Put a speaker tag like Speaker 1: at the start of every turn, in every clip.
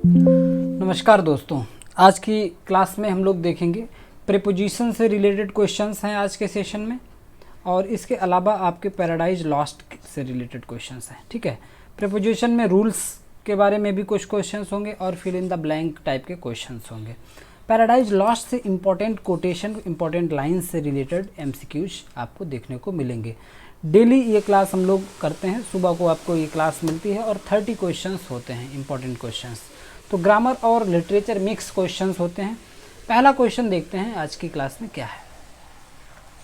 Speaker 1: नमस्कार दोस्तों, आज की क्लास में हम लोग देखेंगे प्रीपोजिशन से रिलेटेड क्वेश्चंस हैं आज के सेशन में, और इसके अलावा आपके पैराडाइज लॉस्ट से रिलेटेड क्वेश्चंस हैं। ठीक है, प्रीपोजिशन में रूल्स के बारे में भी कुछ क्वेश्चंस होंगे और fill in the blank type के क्वेश्चंस होंगे। पैराडाइज लॉस्ट से इंपॉर्टेंट कोटेशन, इंपॉर्टेंट लाइन्स से रिलेटेड एमसीक्यूज आपको देखने को मिलेंगे। डेली ये क्लास हम लोग करते हैं, सुबह को आपको ये क्लास मिलती है और 30 क्वेश्चंस होते हैं, इंपॉर्टेंट क्वेश्चंस। तो ग्रामर और लिटरेचर मिक्स क्वेश्चंस होते हैं। पहला क्वेश्चन देखते हैं आज की क्लास में क्या है।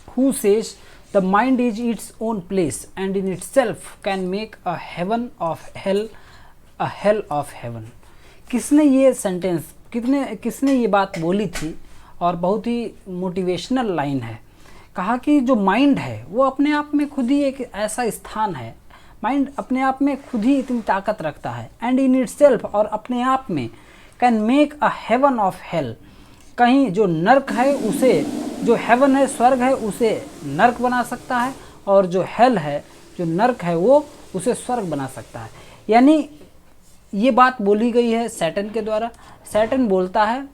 Speaker 1: Who says the mind is its own place and in itself can make a heaven of hell, a hell of heaven. किसने ये सेंटेंस, किसने ये बात बोली थी, और बहुत ही मोटिवेशनल लाइन है। कहा कि जो माइंड है वो अपने आप में खुद ही एक ऐसा स्थान है, माइंड अपने आप में खुद ही इतनी ताकत रखता है, एंड इन इटसेल्फ, और अपने आप में, can make a heaven of hell, कहीं जो नर्क है उसे, जो हेवन है स्वर्ग है उसे नर्क बना सकता है, और जो हेल है, जो नर्क है वो उसे स्वर्ग बना सकता है। यानी ये बात बोली गई है सैटर्न के द्वारा। सैटर्न बोलता है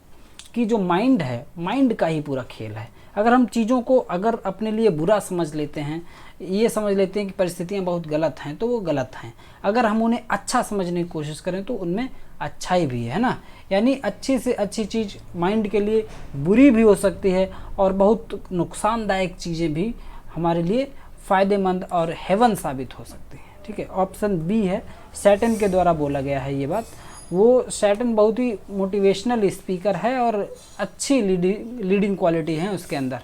Speaker 1: कि जो माइंड है, माइंड का ही पूरा खेल है। अगर हम चीज़ों को अगर अपने लिए बुरा समझ लेते हैं, ये समझ लेते हैं कि परिस्थितियाँ बहुत गलत हैं, तो वो गलत हैं। अगर हम उन्हें अच्छा समझने की कोशिश करें तो उनमें अच्छाई भी है ना। यानी अच्छी से अच्छी चीज़ माइंड के लिए बुरी भी हो सकती है, और बहुत नुकसानदायक चीज़ें भी हमारे लिए फ़ायदेमंद और हेवन साबित हो सकती हैं। ठीक है, ऑप्शन बी है, सैटर्न के द्वारा बोला गया है ये बात। वो सैटर्न बहुत ही मोटिवेशनल स्पीकर है और अच्छी लीडिंग क्वालिटी है उसके अंदर।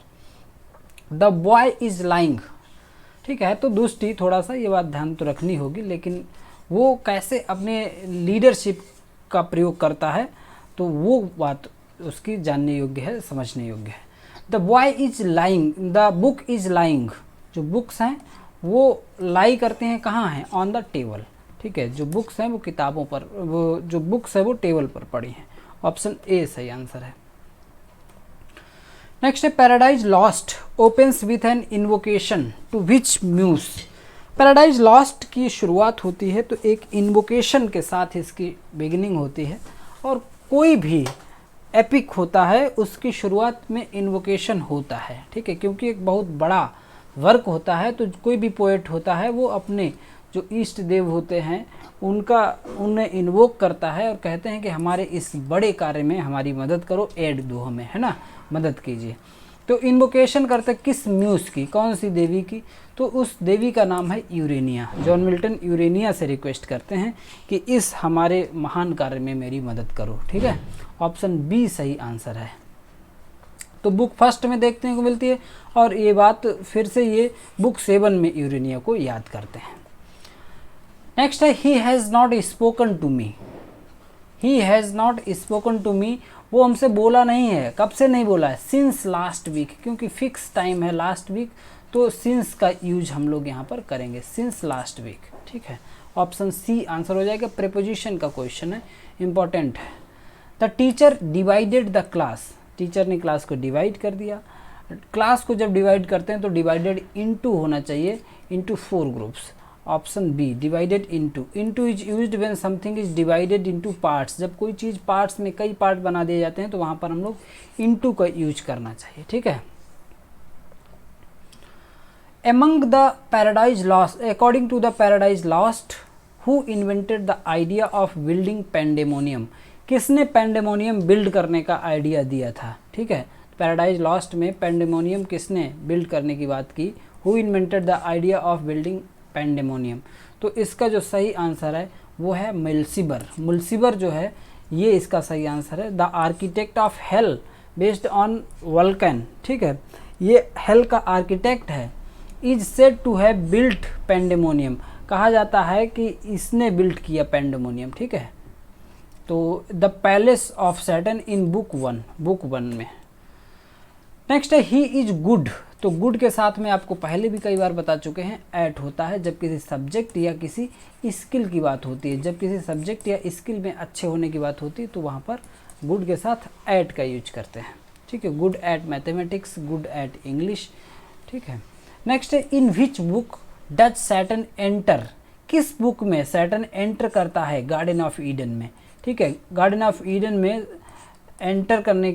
Speaker 1: द बॉय इज़ लाइंग, ठीक है, तो दुष्टी, थोड़ा सा ये बात ध्यान तो रखनी होगी, लेकिन वो कैसे अपने लीडरशिप का प्रयोग करता है तो वो बात उसकी जानने योग्य है, समझने योग्य है। The boy is lying, the book is lying, जो बुक्स हैं वो लाई करते हैं, कहाँ हैं, ऑन द टेबल। ठीक है, जो बुक्स हैं वो किताबों पर, वो जो बुक्स है वो टेबल पर पड़ी हैं। ऑप्शन ए सही आंसर है। नेक्स्ट है paradise lost opens with an invocation to which muse. Paradise lost की शुरुआत होती है तो एक इन्वोकेशन के साथ इसकी बिगिनिंग होती है, और कोई भी एपिक होता है उसकी शुरुआत में इन्वोकेशन होता है। ठीक है, क्योंकि एक बहुत बड़ा वर्क होता है, तो कोई भी पोएट होता है वो अपने जो ईष्ट देव होते हैं उन्हें इन्वोक करता है और कहते हैं कि हमारे इस बड़े कार्य में हमारी मदद करो, एड दो हमें, है ना, मदद कीजिए। तो इन्वोकेशन करते किस म्यूज की, कौन सी देवी की, तो उस देवी का नाम है यूरेनिया। जॉन मिल्टन यूरेनिया से रिक्वेस्ट करते हैं कि इस हमारे महान कार्य में मेरी मदद करो। ठीक है, ऑप्शन बी सही आंसर है। तो बुक फर्स्ट में देखने को मिलती है, और ये बात फिर से ये बुक 7 में यूरेनिया को याद करते हैं। नेक्स्ट है he has not spoken to me. He has not spoken to me, वो हमसे बोला नहीं है। कब से नहीं बोला है, सिंस लास्ट वीक, क्योंकि फिक्स टाइम है लास्ट वीक, तो सिंस का यूज हम लोग यहाँ पर करेंगे, सिंस लास्ट वीक। ठीक है, ऑप्शन सी आंसर हो जाएगा। प्रीपोजिशन का क्वेश्चन है, इंपॉर्टेंट है। The teacher divided the class, teacher ने क्लास को डिवाइड कर दिया। क्लास को जब डिवाइड करते हैं तो डिवाइडेड इनटू होना चाहिए, into 4 groups. Option B divided into, into is used when something is divided into parts. जब कोई चीज़ पार्ट्स में कई पार्ट बना दिए जाते हैं तो वहाँ पर हम लोग इनटू का यूज करना चाहिए। ठीक है, among the Paradise Lost, according to the Paradise Lost, who invented the idea of building Pandemonium. किसने पेंडेमोनियम बिल्ड करने का आइडिया दिया था। ठीक है, पैराडाइज लॉस्ट में पेंडेमोनियम किसने बिल्ड करने की बात की, who invented the idea of building Pandemonium. तो इसका जो सही आंसर है वो है मुल्सिबर। मुल्सिबर जो है ये इसका सही आंसर है। The architect of hell based on Vulcan, ठीक है, ये हेल का आर्किटेक्ट है। Is said to have built Pandemonium, कहा जाता है कि इसने बिल्ट किया पेंडेमोनियम। ठीक है, तो the palace of Saturn in book 1 में। नेक्स्ट है ही इज गुड, तो गुड के साथ में आपको पहले भी कई बार बता चुके हैं, एट होता है जब किसी सब्जेक्ट या किसी स्किल की बात होती है। जब किसी सब्जेक्ट या स्किल में अच्छे होने की बात होती है तो वहाँ पर गुड के साथ एट का यूज करते हैं। ठीक है, good at mathematics, good at English. ठीक है, नेक्स्ट है in which book does Satan enter, किस बुक में सैटर्न एंटर करता है गार्डन ऑफ ईडन में, ठीक है। गार्डन ऑफ ईडन में एंटर करने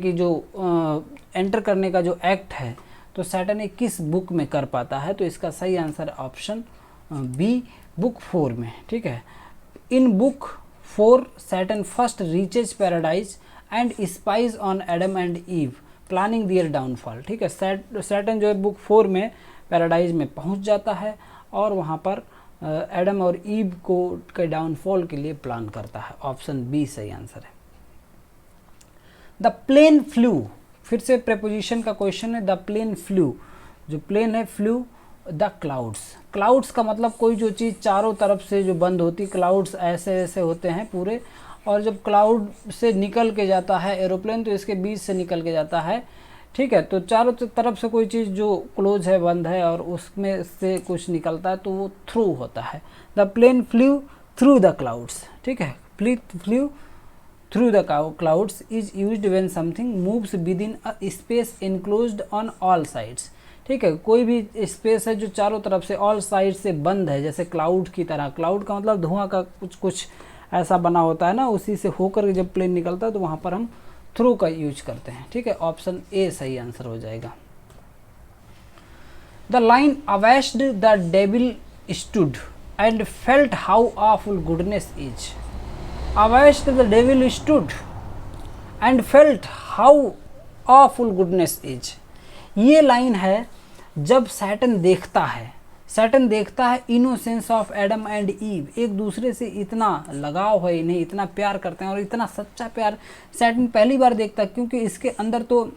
Speaker 1: का जो एक्ट है तो सैटर्न ने किस बुक में कर पाता है, तो इसका सही आंसर ऑप्शन बी, बुक 4 में, ठीक है। In book 4 Satan first reaches paradise and spies on Adam and Eve planning their downfall, ठीक है। सैटर्न जो है बुक 4 में पैराडाइज में पहुंच जाता है और वहां पर एडम और ईव को के डाउनफॉल के लिए प्लान करता है। ऑप्शन बी सही आंसर है। द प्लेन फ्लू, फिर से प्रेपोजिशन का क्वेश्चन है। द प्लेन फ्लू, जो प्लेन है फ्लू द क्लाउड्स। क्लाउड्स का मतलब कोई जो चीज़ चारों तरफ से जो बंद होती, क्लाउड्स ऐसे ऐसे होते हैं पूरे, और जब क्लाउड से निकल के जाता है एरोप्लेन तो इसके बीच से निकल के जाता है, ठीक है। तो चारों तरफ से कोई चीज़ जो क्लोज है, बंद है, और उसमें से कुछ निकलता है तो वो थ्रू होता है। The plane flew through the clouds, ठीक है। Flew through the clouds is used when something moves within a space enclosed on all sides, ठीक है। कोई भी स्पेस है जो चारों तरफ से ऑल साइड से बंद है, जैसे क्लाउड की तरह। क्लाउड का मतलब धुआं का कुछ ऐसा बना होता है ना, उसी से होकर जब प्लेन निकलता है तो वहाँ पर हम थ्रू का यूज करते हैं, ठीक है। ऑप्शन ए सही आंसर हो जाएगा। The line abashed the devil stood and felt how awful goodness is. Abashed the devil stood and felt how awful goodness is, ये लाइन है जब सैटर्न देखता है innocence of Adam and Eve, एक दूसरे से इतना लगाव है, इन्हें इतना प्यार करते हैं और इतना सच्चा प्यार सैटर्न पहली बार देखता है, क्योंकि इसके अंदर तो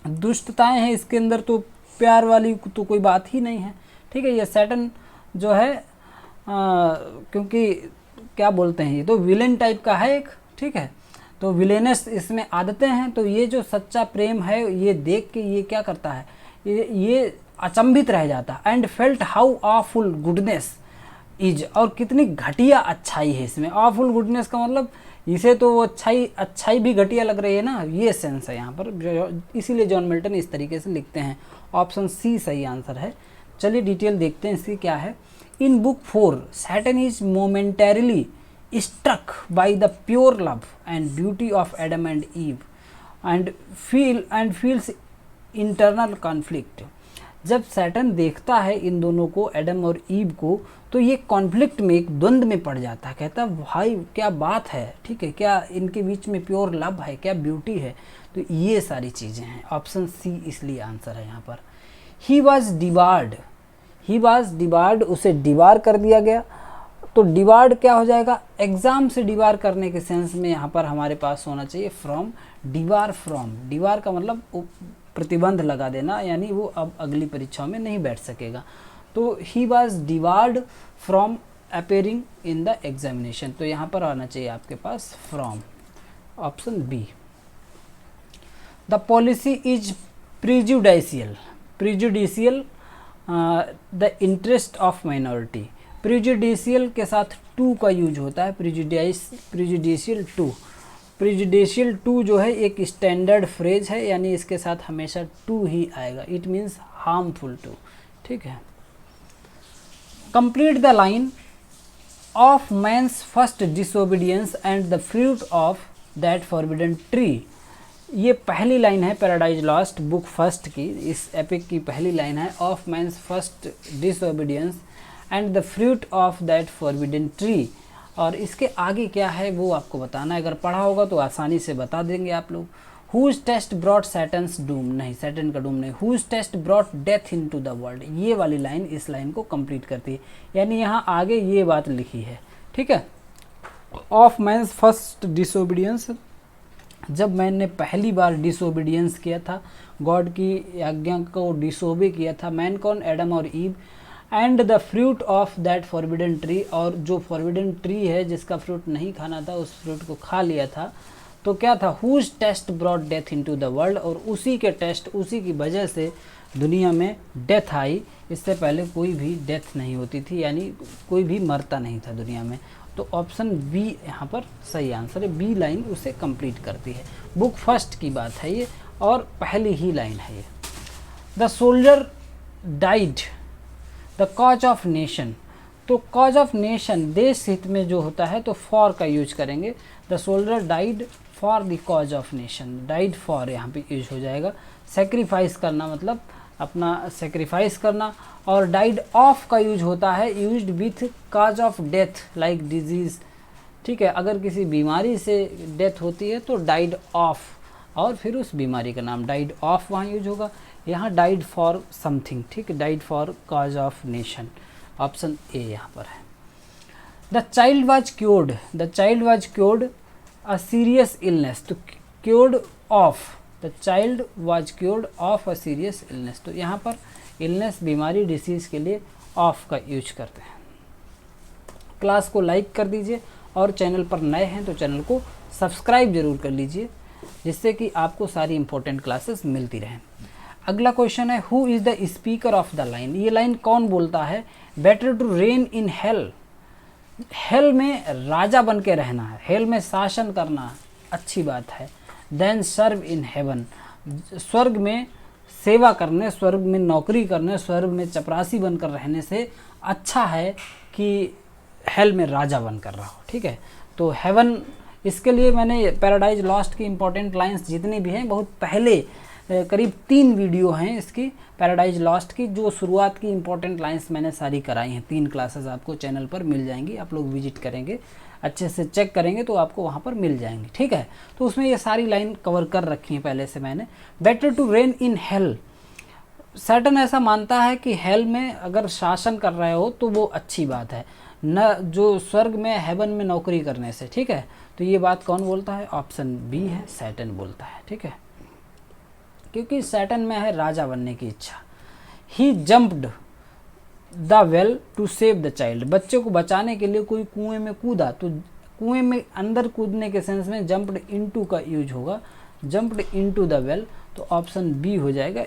Speaker 1: दुष्टताएं हैं, इसके अंदर तो प्यार वाली तो कोई बात ही नहीं है, ठीक है। ये सैटर्न जो है क्योंकि क्या बोलते हैं, ये तो विलेन टाइप का है एक, ठीक है। तो विलेनस इसमें आदतें हैं, तो ये जो सच्चा प्रेम है ये देख के ये क्या करता है, ये अचंभित रह जाता। And felt how awful goodness is, और कितनी घटिया अच्छाई है इसमें। ऑफुल गुडनेस का मतलब इसे तो वो अच्छाई भी घटिया लग रही है ना, ये सेंस है यहाँ पर, इसीलिए जॉन मिल्टन इस तरीके से लिखते हैं। ऑप्शन सी सही आंसर है। चलिए डिटेल देखते हैं इसकी क्या है। In book 4 Saturn is momentarily struck by the pure love and beauty of Adam and Eve and feels internal conflict। जब सैटर्न देखता है इन दोनों को, एडम और ईव को, तो ये कॉन्फ्लिक्ट में, एक द्वंद्व में पड़ जाता है। कहता है भाई क्या बात है, ठीक है, क्या इनके बीच में प्योर लव है, क्या ब्यूटी है, तो ये सारी चीज़ें हैं। ऑप्शन सी इसलिए आंसर है यहाँ पर। ही वॉज डिबार्ड, उसे डिबार कर दिया गया। तो डिबार्ड क्या हो जाएगा, एग्जाम से डिबार करने के सेंस में यहाँ पर हमारे पास होना चाहिए फ्रॉम, डिबार फ्रॉम। डिबार का मतलब प्रतिबंध लगा देना, यानी वो अब अगली परीक्षाओं में नहीं बैठ सकेगा। तो he was debarred from appearing in the examination, तो यहाँ पर आना चाहिए आपके पास from. Option B. The policy is prejudicial the interest of minority. Prejudicial के साथ टू का यूज होता है, प्रिजुडिशियल टू जो है एक स्टैंडर्ड फ्रेज है, यानी इसके साथ हमेशा टू ही आएगा। इट मीन्स हार्मफुल टू, ठीक है। Complete the line of man's first disobedience and the fruit of that forbidden tree. ये पहली लाइन है पैराडाइज लॉस्ट बुक फर्स्ट की, इस एपिक की पहली लाइन है, of man's first disobedience and the fruit of that forbidden tree. और इसके आगे क्या है वो आपको बताना है, अगर पढ़ा होगा तो आसानी से बता देंगे आप लोग। Whose taste brought Satan's doom, नहीं सैटर्न का डूम नहीं, whose taste brought death into the world, ये वाली लाइन इस लाइन को कंप्लीट करती है, यानी यहाँ आगे ये बात लिखी है, ठीक है। ऑफ मैंस फर्स्ट डिसोबीडियंस, जब मैंने पहली बार डिसोबीडियंस किया था, गॉड की आज्ञा को डिसोबे किया था, मैन कौन, एडम और Eve, and the fruit of that forbidden tree, और जो फॉरबिडन ट्री है जिसका फ्रूट नहीं खाना था उस फ्रूट को खा लिया था, तो क्या था, whose taste brought death into the world, और उसी के टेस्ट, उसी की वजह से दुनिया में डेथ आई। इससे पहले कोई भी डेथ नहीं होती थी, यानी कोई भी मरता नहीं था दुनिया में। तो ऑप्शन बी यहाँ पर सही आंसर है, बी लाइन उसे कंप्लीट करती है। बुक फर्स्ट की बात है ये, और पहली ही लाइन है ये। The soldier died the cause of nation, तो कॉज ऑफ नेशन, देश हित में जो होता है तो फॉर का यूज करेंगे। The soldier died for the cause of nation, died for यहाँ पे यूज हो जाएगा। सेक्रीफाइस करना मतलब अपना सेक्रीफाइस करना। और डाइड ऑफ का यूज होता है used with cause of death like disease, ठीक है। अगर किसी बीमारी से डेथ होती है तो डाइड ऑफ, और फिर उस बीमारी का नाम डाइड ऑफ वहाँ यूज होगा। यहाँ डाइड फॉर समथिंग, ठीक है, died for cause of nation, option A यहाँ पर है। The child was cured, the child was cured a serious illness, तो cured of, the child was cured of a serious illness, तो यहाँ पर illness बीमारी डिसीज़ के लिए ऑफ का यूज करते हैं। क्लास को लाइक कर दीजिए और चैनल पर नए हैं तो चैनल को सब्सक्राइब जरूर कर लीजिए, जिससे कि आपको सारी इंपॉर्टेंट क्लासेस मिलती रहें। अगला क्वेश्चन है who is the speaker of the line, ये लाइन कौन बोलता है। Better to reign in hell, hell में राजा बन के रहना है, हेल में शासन करना अच्छी बात है। देन सर्व इन हेवन, स्वर्ग में सेवा करने, स्वर्ग में नौकरी करने, स्वर्ग में चपरासी बनकर रहने से अच्छा है कि हेल में राजा बनकर रहो, ठीक है। तो हेवन, इसके लिए मैंने पैराडाइज लॉस्ट की इंपॉर्टेंट लाइंस जितनी भी हैं बहुत पहले करीब 3 वीडियो हैं इसकी पैराडाइज लॉस्ट की, जो शुरुआत की इंपॉर्टेंट लाइंस मैंने सारी कराई हैं। 3 क्लासेस आपको चैनल पर मिल जाएंगी, आप लोग विजिट करेंगे, अच्छे से चेक करेंगे तो आपको वहाँ पर मिल जाएंगी, ठीक है। तो उसमें ये सारी लाइन कवर कर रखी हैं पहले से मैंने। Better to reign in hell, Satan ऐसा मानता है कि हेल में अगर शासन कर रहे हो तो वो अच्छी बात है, न जो स्वर्ग में हेवन में नौकरी करने से, ठीक है। तो ये बात कौन बोलता है, ऑप्शन बी है, सैटर्न बोलता है, ठीक है, क्योंकि सैटर्न में है राजा बनने की इच्छा। He jumped the well to save the child, बच्चे को बचाने के लिए कोई कुएं में कूदा, तो कुएं में अंदर कूदने के सेंस में जंप्ड इनटू का यूज होगा, जंप्ड इनटू द वेल, तो ऑप्शन बी हो जाएगा।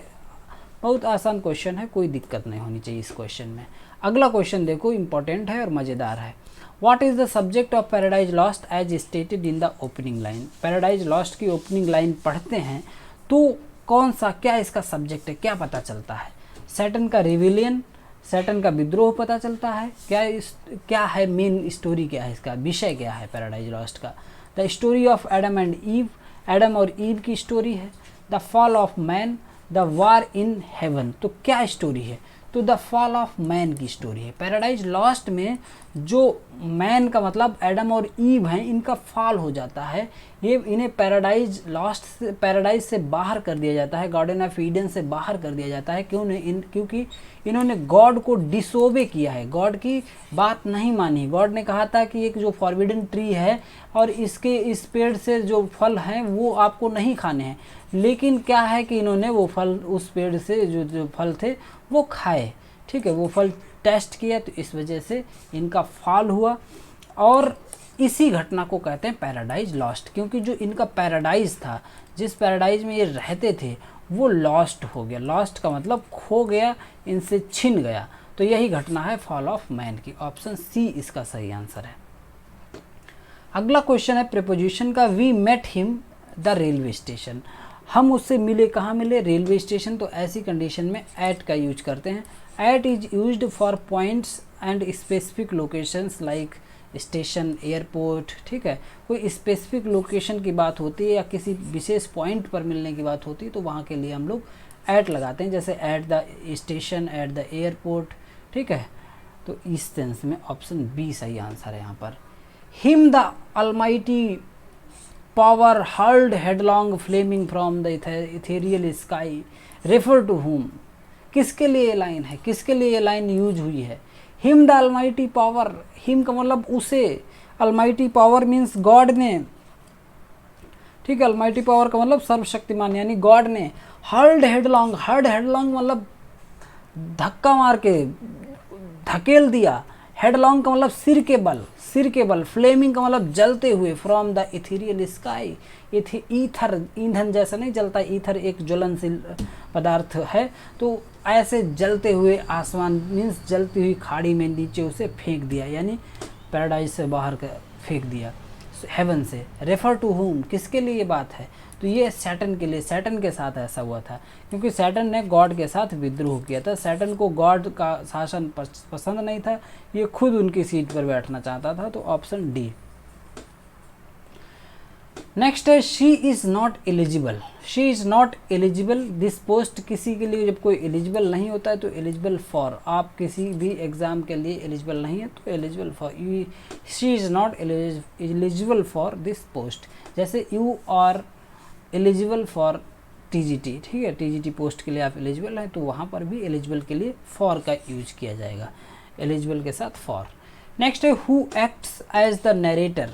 Speaker 1: बहुत आसान क्वेश्चन है, कोई दिक्कत नहीं होनी चाहिए इस क्वेश्चन में। अगला क्वेश्चन देखो, इंपॉर्टेंट है और मज़ेदार है। What is the subject of paradise lost as stated in the opening line, paradise lost की ओपनिंग लाइन पढ़ते हैं तो कौन सा, क्या इसका सब्जेक्ट है, क्या पता चलता है। सैटर्न का रिविलियन, सैटर्न का विद्रोह पता चलता है, क्या है मेन स्टोरी, क्या है इसका विषय, क्या है पैराडाइज लॉस्ट का। The story of Adam and ewe, Adam और ईव की स्टोरी है। The fall of man, the war in heaven, तो क्या स्टोरी है, तो द फॉल ऑफ मैन की स्टोरी है। पैराडाइज लॉस्ट में जो मैन का मतलब एडम और ईव हैं, इनका फॉल हो जाता है, ये इन्हें पैराडाइज लॉस्ट से, पैराडाइज से बाहर कर दिया जाता है, गार्डन ऑफ ईडन से बाहर कर दिया जाता है। क्योंकि इन्होंने गॉड को डिसोबे किया है, गॉड की बात नहीं मानी। गॉड ने कहा था कि एक जो फॉरबिडन ट्री है और इसके इस पेड़ से जो फल हैं वो आपको नहीं खाने हैं, लेकिन क्या है कि इन्होंने वो फल उस पेड़ से जो फल थे वो खाए, ठीक है, वो फल टेस्ट किया, तो इस वजह से इनका फॉल हुआ। और इसी घटना को कहते हैं पैराडाइज लॉस्ट, क्योंकि जो इनका पैराडाइज था, जिस पैराडाइज में ये रहते थे, वो लॉस्ट हो गया। लॉस्ट का मतलब खो गया, इनसे छिन गया, तो यही घटना है फॉल ऑफ मैन की। ऑप्शन सी इसका सही आंसर है। अगला क्वेश्चन है प्रीपोजिशन का। We met him the railway station, हम उससे मिले, कहाँ मिले, रेलवे स्टेशन। तो ऐसी कंडीशन में एट का यूज करते हैं। At is used for points and specific locations like station, airport, ठीक है। कोई स्पेसिफिक लोकेशन की बात होती है या किसी विशेष पॉइंट पर मिलने की बात होती है तो वहाँ के लिए हम लोग एट लगाते हैं, जैसे at the station, at the airport, ठीक है। तो इस सेंस में ऑप्शन बी सही आंसर है यहाँ पर। Him the Almighty power hurled headlong flaming from the ethereal sky refer to whom, किसके लिए ये लाइन है, किसके लिए ये लाइन यूज हुई है। Him the Almighty power, him का मतलब उसे, अलमाइटी पावर मीन्स गॉड ने, ठीक है, अलमाइटी पावर का मतलब सर्वशक्तिमान यानी गॉड ने। हर्ल्ड हेडलॉन्ग, हर्ल्ड हेडलॉन्ग मतलब धक्का मार के धकेल दिया, हेडलॉन्ग का मतलब सिर के बल, सिर के बल। फ्लेमिंग का मतलब जलते हुए, from the ethereal sky, ether, ईंधन जैसा नहीं जलता, ईथर एक ज्वलनशील पदार्थ है, तो ऐसे जलते हुए आसमान मीन्स जलती हुई खाड़ी में नीचे उसे फेंक दिया, यानी पैराडाइज से बाहर फेंक दिया। हेवन से, रेफर टू हुम, किसके लिए ये बात है, तो ये सैटर्न के लिए, सैटर्न के साथ ऐसा हुआ था क्योंकि सैटर्न ने गॉड के साथ विद्रोह किया था। सैटर्न को गॉड का शासन पसंद नहीं था, ये खुद उनकी सीट पर बैठना चाहता था, तो ऑप्शन डी। नेक्स्ट है she is not eligible, she is not eligible this post, किसी के लिए जब कोई एलिजिबल नहीं होता है तो एलिजिबल फॉर, आप किसी भी एग्ज़ाम के लिए एलिजिबल नहीं है तो eligible for, she is not eligible for this post. जैसे you are eligible for TGT, ठीक है, टीजीटी पोस्ट के लिए आप एलिजिबल हैं, तो वहाँ पर भी एलिजिबल के लिए फॉर का यूज किया जाएगा, एलिजिबल के साथ फॉर। नेक्स्ट है who acts as the narrator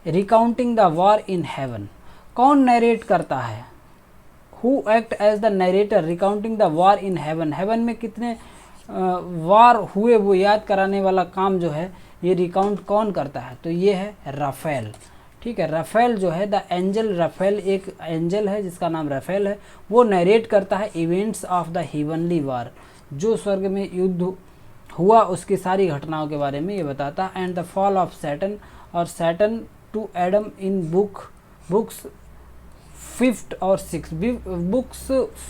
Speaker 1: recounting the war in heaven, कौन नरेट करता है, who act as the narrator recounting the war in heaven, heaven में कितने वार हुए वो याद कराने वाला काम जो है ये रिकाउंट कौन करता है, तो ये है राफेल, ठीक है। राफेल जो है द एंजल, राफेल एक एंजल है जिसका नाम राफेल है, वो नरेट करता है इवेंट्स ऑफ द हेवनली वार, जो स्वर्ग में युद्ध हुआ उसकी सारी घटनाओं के बारे में ये बताता है। And the fall of Satan, और Satan to Adam in books 5 और 6, बुक्स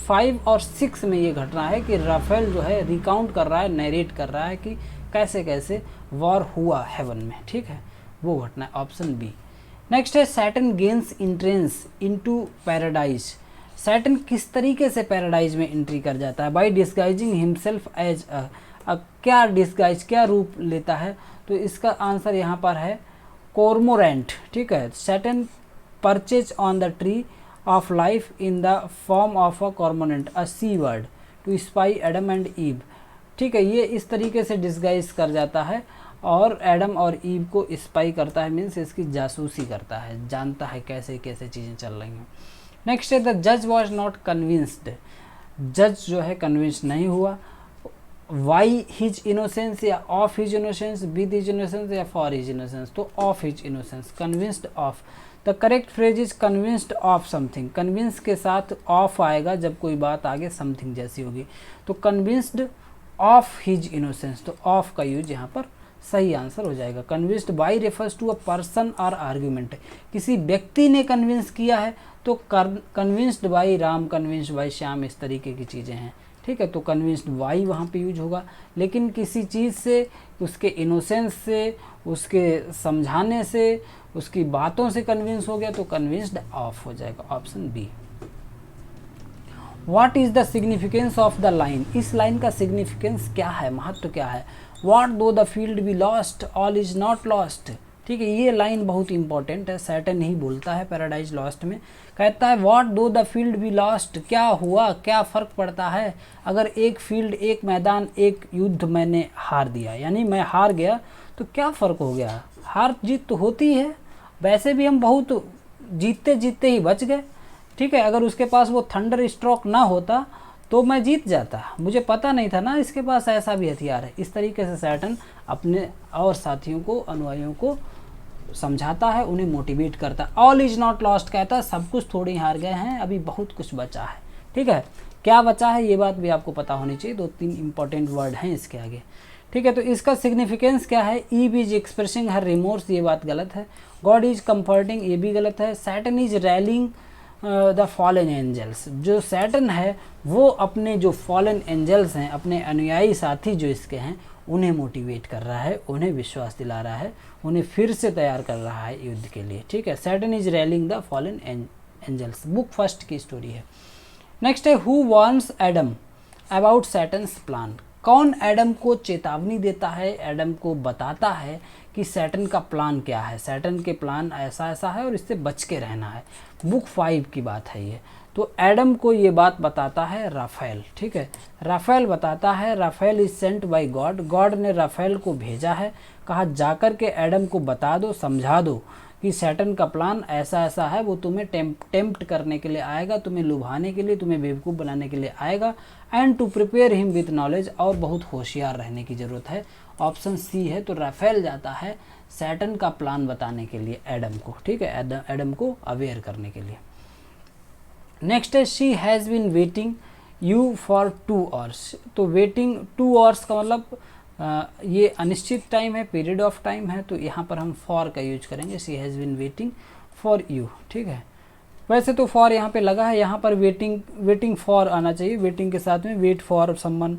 Speaker 1: 5 और 6 में ये घटना है कि राफेल जो है रिकाउंट कर रहा है, नरेट कर रहा है कि कैसे कैसे वॉर हुआ हेवन में, ठीक है, वो घटना है, ऑप्शन बी। नेक्स्ट है Saturn gains entrance into paradise, Saturn किस तरीके से पैराडाइज में एंट्री कर जाता है, बाय डिस्गाइजिंग हिमसेल्फ एज क्या डिस्गाइज, क्या रूप लेता है, तो इसका आंसर यहाँ पर है कॉर्मोरेंट, ठीक है। Satan perches on the tree of life in the form of a cormorant, a sea bird to spy Adam and Eve, ठीक है, ये इस तरीके से डिस्गाइज कर जाता है और एडम और ईव को स्पाई करता है, मीन्स इसकी जासूसी करता है, जानता है कैसे कैसे चीज़ें चल रही हैं। नेक्स्ट है द जज वॉज नॉट कन्विंस्ड, जज जो है कन्विंस नहीं हुआ, वाई हिज इनोसेंस या of his innocence, with his innocence या फॉर हिज इनोसेंस, तो of his innocence, convinced of. The correct phrase is convinced of something, convince के साथ ऑफ आएगा जब कोई बात आगे समथिंग जैसी होगी, तो कन्विंस्ड ऑफ हिज इनोसेंस, तो ऑफ का यूज यहाँ पर सही आंसर हो जाएगा। Convinced by refers to a person or argument, किसी व्यक्ति ने कन्विंस किया है तो convinced by Ram, convinced by Shyam, इस तरीके की चीज़ें हैं, ठीक है, तो कन्विंस्ड बाई वहाँ पे यूज होगा। लेकिन किसी चीज़ से, उसके इनोसेंस से, उसके समझाने से, उसकी बातों से कन्विंस हो गया तो कन्विंस्ड ऑफ हो जाएगा, option B. What is the significance of the line, इस लाइन का सिग्निफिकेंस क्या है, महत्व क्या है। What though the field be lost all is not lost, ठीक है, ये लाइन बहुत इंपॉर्टेंट है, सैटर्न ही बोलता है पैराडाइज लॉस्ट में, कहता है what though the field be lost, क्या हुआ, क्या फ़र्क पड़ता है अगर एक फील्ड, एक मैदान, एक युद्ध मैंने हार दिया, यानी मैं हार गया तो क्या फ़र्क हो गया, हार जीत तो होती है, वैसे भी हम बहुत जीतते जीतते ही बच गए, ठीक है, अगर उसके पास वो थंडर स्ट्रोक ना होता तो मैं जीत जाता, मुझे पता नहीं था ना इसके पास ऐसा भी हथियार है। इस तरीके से सैटर्न अपने और साथियों को, अनुयायियों को समझाता है, उन्हें मोटिवेट करता है। ऑल इज नॉट लॉस्ट कहता है सब कुछ थोड़ी हार गए हैं, अभी बहुत कुछ बचा है, ठीक है, क्या बचा है ये बात भी आपको पता होनी चाहिए, 2-3 इंपॉर्टेंट वर्ड हैं इसके आगे, ठीक है। तो इसका सिग्निफिकेंस क्या है, Eve is expressing her remorse, ये बात गलत है। गॉड इज कंफर्टिंग, ये भी गलत है। Satan is rallying the fallen angels, जो सैटर्न है वो अपने जो फॉलन एंजल्स हैं, अपने अनुयायी साथी जो इसके हैं, उन्हें मोटिवेट कर रहा है, उन्हें विश्वास दिला रहा है, उन्हें फिर से तैयार कर रहा है युद्ध के लिए, ठीक है। Satan is rallying the fallen angels, book first की स्टोरी है। नेक्स्ट है who warns Adam about Satan's plan, कौन एडम को चेतावनी देता है, एडम को बताता है कि सैटर्न का प्लान क्या है, सैटर्न के प्लान ऐसा ऐसा है और इससे बच के रहना है। बुक 5 की बात है ये, तो एडम को ये बात बताता है राफेल, ठीक है, राफेल बताता है। Raphael is sent by God, God ने राफेल को भेजा है, कहा जाकर के एडम को बता दो, समझा दो कि सैटर्न का प्लान ऐसा ऐसा है, वो तुम्हें टेम्प्ट करने के लिए आएगा, तुम्हें लुभाने के लिए, तुम्हें बेवकूफ़ बनाने के लिए आएगा। And to prepare him with knowledge, और बहुत होशियार रहने की ज़रूरत है, ऑप्शन सी है। तो राफेल जाता है सैटर्न का प्लान बताने के लिए एडम को, ठीक है, एडम को अवेयर करने के लिए। नेक्स्ट है she has been waiting you for 2 hours, तो वेटिंग 2 आवर्स का मतलब ये अनिश्चित टाइम है, पीरियड ऑफ टाइम है, तो यहाँ पर हम फॉर का यूज करेंगे, she has been waiting for you. ठीक है, वैसे तो फॉर यहाँ पे लगा है, यहाँ पर वेटिंग फॉर आना चाहिए, वेटिंग के साथ में वेट फॉर समवन।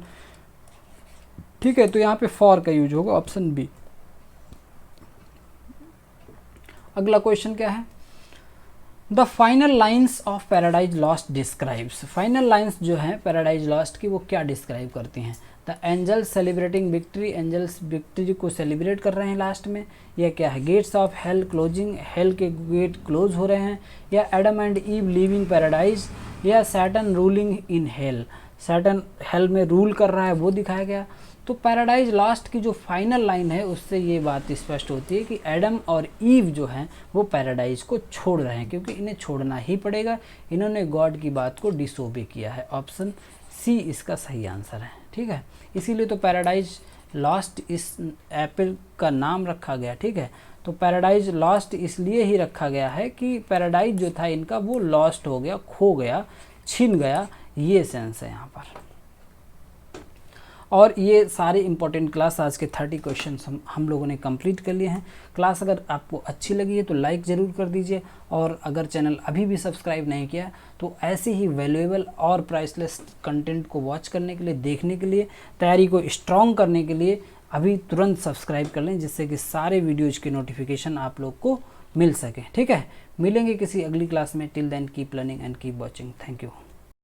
Speaker 1: ठीक है, तो यहाँ पे फॉर का यूज होगा, ऑप्शन बी। अगला क्वेश्चन क्या है, the final lines of paradise lost describes. Final lines जो हैं पैराडाइज लॉस्ट की, वो क्या डिस्क्राइब करती हैं? The angels celebrating victory, angels victory को सेलिब्रेट कर रहे हैं लास्ट में, या क्या है? Gates of hell closing, hell के गेट क्लोज हो रहे हैं, या Adam and Eve living paradise, या Satan ruling in hell, Satan hell में रूल कर रहा है वो दिखाया गया। तो पैराडाइज लॉस्ट की जो फाइनल लाइन है उससे ये बात स्पष्ट होती है कि एडम और ईव जो हैं वो पैराडाइज को छोड़ रहे हैं, क्योंकि इन्हें छोड़ना ही पड़ेगा, इन्होंने गॉड की बात को डिसोबे किया है। ऑप्शन सी इसका सही आंसर है। ठीक है, इसीलिए तो पैराडाइज लॉस्ट इस एप्पल का नाम रखा गया। ठीक है, तो पैराडाइज लॉस्ट इसलिए ही रखा गया है कि पैराडाइज जो था इनका वो लॉस्ट हो गया, खो गया, छिन गया, ये सेंस है यहाँ पर। और ये सारे इंपॉर्टेंट क्लास आज के 30 क्वेश्चन हम लोगों ने कंप्लीट कर लिए हैं। क्लास अगर आपको अच्छी लगी है तो लाइक ज़रूर कर दीजिए, और अगर चैनल अभी भी सब्सक्राइब नहीं किया तो ऐसे ही वैल्यूएबल और प्राइसलेस कंटेंट को वॉच करने के लिए, देखने के लिए, तैयारी को स्ट्रॉन्ग करने के लिए अभी तुरंत सब्सक्राइब कर लें, जिससे कि सारे वीडियोज़ के नोटिफिकेशन आप लोग को मिल सके। ठीक है, मिलेंगे किसी अगली क्लास में। Till then keep learning and keep watching. Thank you.